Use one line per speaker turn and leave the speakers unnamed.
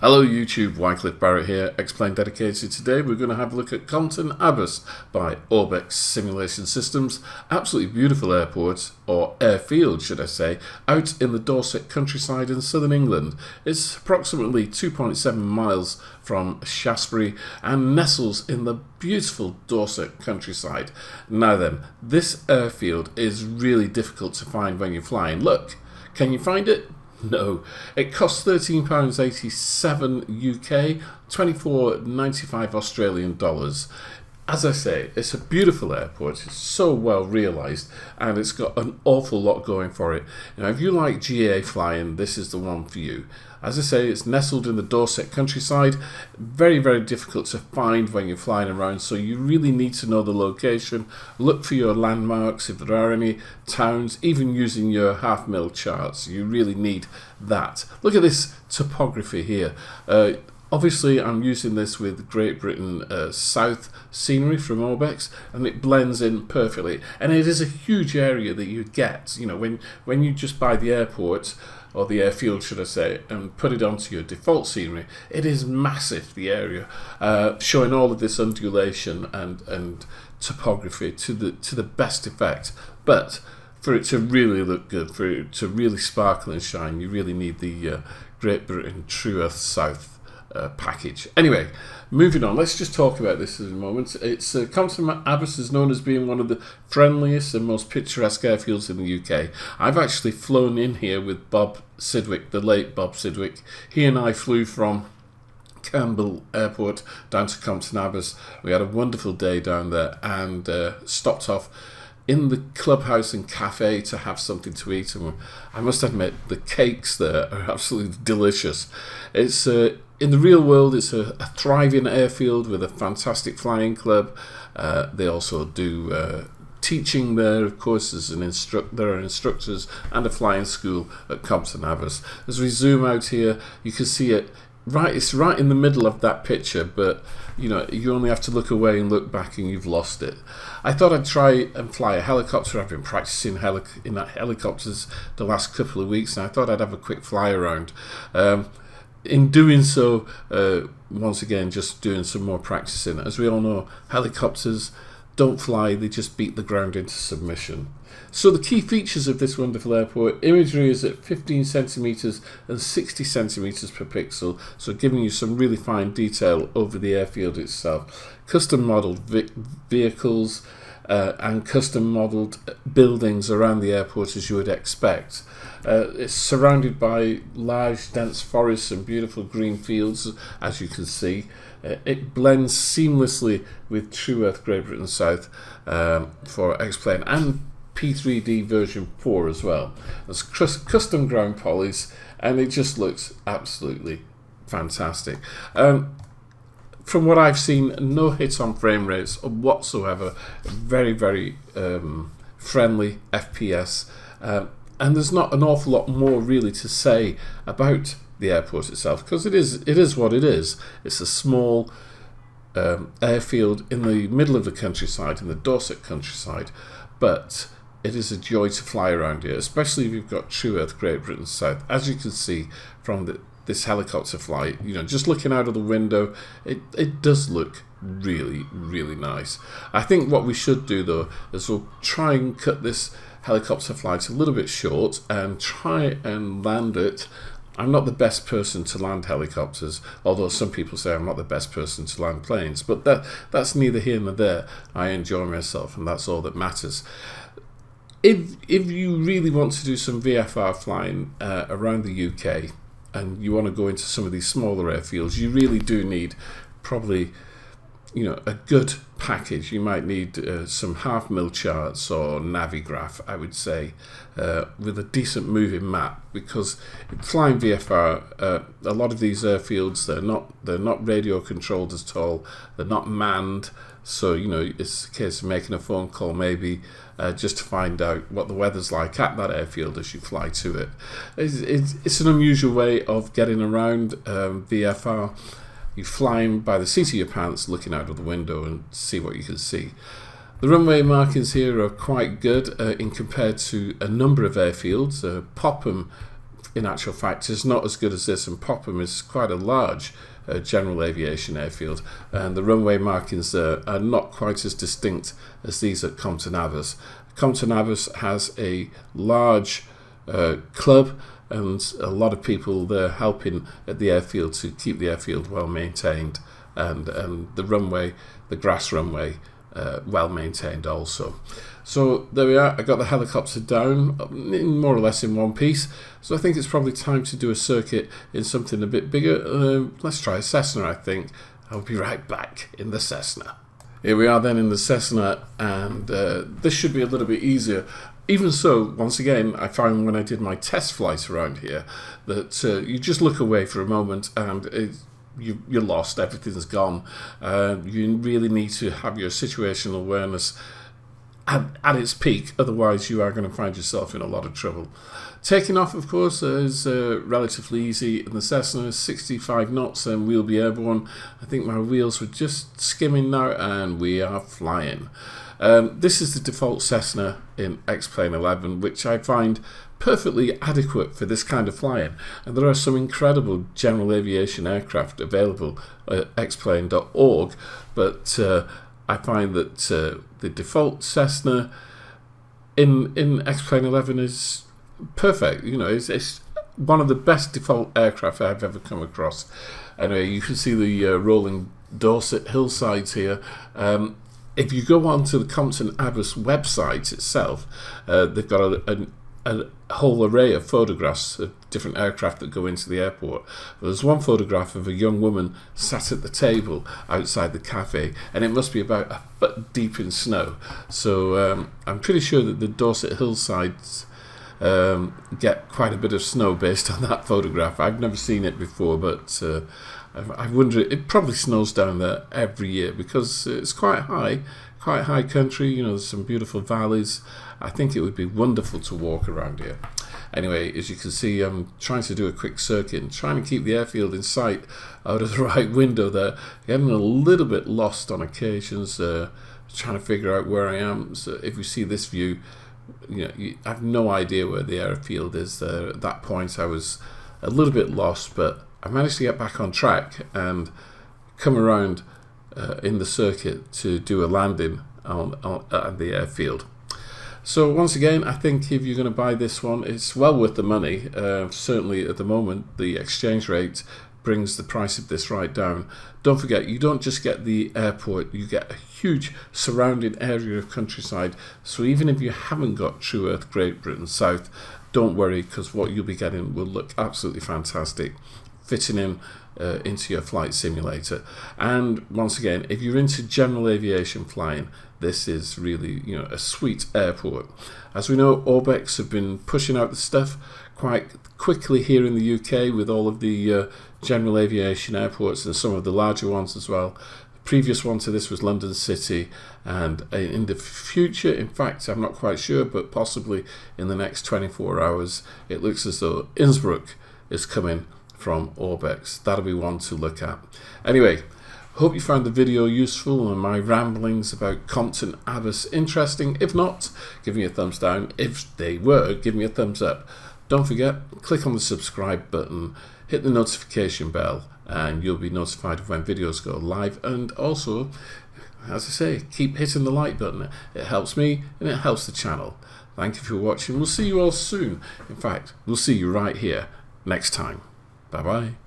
Hello YouTube, Wycliffe Barrett here, Xplane dedicated. Today we're going to have a look at Compton Abbas by Orbex Simulation Systems. Absolutely beautiful airport, or airfield should I say, out in the Dorset countryside in southern England. It's approximately 2.7 miles from Shaftesbury and nestles in the beautiful Dorset countryside. Now then, this airfield is really difficult to find when you're flying. Look, can you find it? No, it costs £13.87 UK, $24.95 Australian dollars. As I say, it's a beautiful airport, it's so well realised, and it's got an awful lot going for it. Now, if you like GA flying, this is the one for you. As I say, it's nestled in the Dorset countryside, very, very difficult to find when you're flying around, so you really need to know the location, look for your landmarks, if there are any towns, even using your half-mil charts, you really need that. Look at this topography here. Obviously, I'm using this with Great Britain South scenery from Orbex, and it blends in perfectly. And it is a huge area that you get, you know, when you just buy the airport, or the airfield should I say, and put it onto your default scenery. It is massive, the area, showing all of this undulation and topography to the best effect. But for it to really look good, for it to really sparkle and shine, you really need the Great Britain True Earth South package. Anyway, moving on, let's just talk about this in a moment. It's Compton Abbas is known as being one of the friendliest and most picturesque airfields in the UK. I've actually flown in here with Bob Sidwick, the late Bob Sidwick. He and I flew from Campbell Airport down to Compton Abbas. We had a wonderful day down there and stopped off in the clubhouse and cafe to have something to eat, and I must admit the cakes there are absolutely delicious. It's in the real world, it's a thriving airfield with a fantastic flying club. They also do teaching there, of course. There are instructors and a flying school at Compton Abbas. As we zoom out here, you can see it. Right, it's right in the middle of that picture, but you know, you only have to look away and look back and you've lost it. I thought I'd try and fly a helicopter. I've been practicing in helicopters the last couple of weeks, and I thought I'd have a quick fly around. In doing so, once again, just doing some more practicing. As we all know, helicopters don't fly, they just beat the ground into submission. So the key features of this wonderful airport: imagery is at 15 centimeters and 60 centimeters per pixel, so giving you some really fine detail over the airfield itself. Custom modelled vehicles and custom modelled buildings around the airport, as you would expect. It's surrounded by large dense forests and beautiful green fields, as you can see. It blends seamlessly with True Earth Great Britain South for Xplane and P3D version 4 as well. There's custom ground polys, and it just looks absolutely fantastic. From what I've seen, no hits on frame rates whatsoever. Very, very friendly FPS, and there's not an awful lot more really to say about the airport itself, because it is what it is. It's a small airfield in the middle of the countryside, in the Dorset countryside, but it is a joy to fly around here, especially if you've got True Earth Great Britain South. As you can see from this helicopter flight, you know, just looking out of the window, it does look really, really nice. I think what we should do though is we'll try and cut this helicopter flight a little bit short and try and land it. I'm not the best person to land helicopters, although some people say I'm not the best person to land planes, but that's neither here nor there. I enjoy myself, and that's all that matters. If you really want to do some VFR flying around the UK, and you want to go into some of these smaller airfields, you really do need probably, you know, a good package. You might need some half-mil charts or Navigraph, I would say, with a decent moving map, because flying VFR, a lot of these airfields, they're not radio controlled at all. They're not manned, so you know, it's a case of making a phone call maybe just to find out what the weather's like at that airfield as you fly to it. It's an unusual way of getting around VFR. You fly in by the seat of your pants, looking out of the window and see what you can see. The runway markings here are quite good in compared to a number of airfields. Popham in actual fact is not as good as this, and Popham is quite a large general aviation airfield, and the runway markings there are not quite as distinct as these at Compton Abbas. Compton Abbas has a large club and a lot of people there helping at the airfield to keep the airfield well maintained, and the runway, the grass runway, well maintained also. So there we are. I got the helicopter down in more or less in one piece, so I think it's probably time to do a circuit in something a bit bigger. Let's try a Cessna. I think I'll be right back in the Cessna. Here we are then in the Cessna, and this should be a little bit easier. Even so, once again, I found when I did my test flight around here that you just look away for a moment and you're lost, everything's gone. You really need to have your situational awareness at its peak, otherwise you are going to find yourself in a lot of trouble. Taking off, of course, is relatively easy in the Cessna, 65 knots, and we'll be airborne. I think my wheels were just skimming now, and we are flying. This is the default Cessna in Xplane 11, which I find perfectly adequate for this kind of flying. And there are some incredible general aviation aircraft available at xplane.org, but I find that the default Cessna in Xplane 11 is perfect. You know, it's one of the best default aircraft I've ever come across. Anyway, you can see the rolling Dorset hillsides here. If you go onto the Compton Abbas website itself, they've got a whole array of photographs of different aircraft that go into the airport. There's one photograph of a young woman sat at the table outside the cafe, and it must be about a foot deep in snow. So I'm pretty sure that the Dorset hillsides get quite a bit of snow based on that photograph. I've never seen it before, but I wonder, it probably snows down there every year because it's quite high country. You know, there's some beautiful valleys. I think it would be wonderful to walk around here. Anyway, as you can see, I'm trying to do a quick circuit, trying to keep the airfield in sight out of the right window there. Getting a little bit lost on occasions, trying to figure out where I am. So if you see this view, you know, I have no idea where the airfield is there. At that point, I was a little bit lost, but I managed to get back on track and come around in the circuit to do a landing on the airfield. So once again, I think if you're going to buy this one, it's well worth the money. Certainly at the moment, the exchange rate brings the price of this right down. Don't forget, you don't just get the airport, you get a huge surrounding area of countryside. So even if you haven't got True Earth Great Britain South, don't worry, because what you'll be getting will look absolutely fantastic, fitting in into your flight simulator. And once again, if you're into general aviation flying, this is really, you know, a sweet airport. As we know, Orbex have been pushing out the stuff quite quickly here in the UK with all of the general aviation airports and some of the larger ones as well. The previous one to this was London City, and in the future, in fact, I'm not quite sure, but possibly in the next 24 hours, it looks as though Innsbruck is coming from Orbex. That'll be one to look at. Anyway, hope you found the video useful and my ramblings about Compton Abbas interesting. If not, give me a thumbs down. If they were, give me a thumbs up. Don't forget, click on the subscribe button, hit the notification bell, and you'll be notified when videos go live. And also, as I say, keep hitting the like button. It helps me and it helps the channel. Thank you for watching. We'll see you all soon. In fact, we'll see you right here next time. Bye-bye.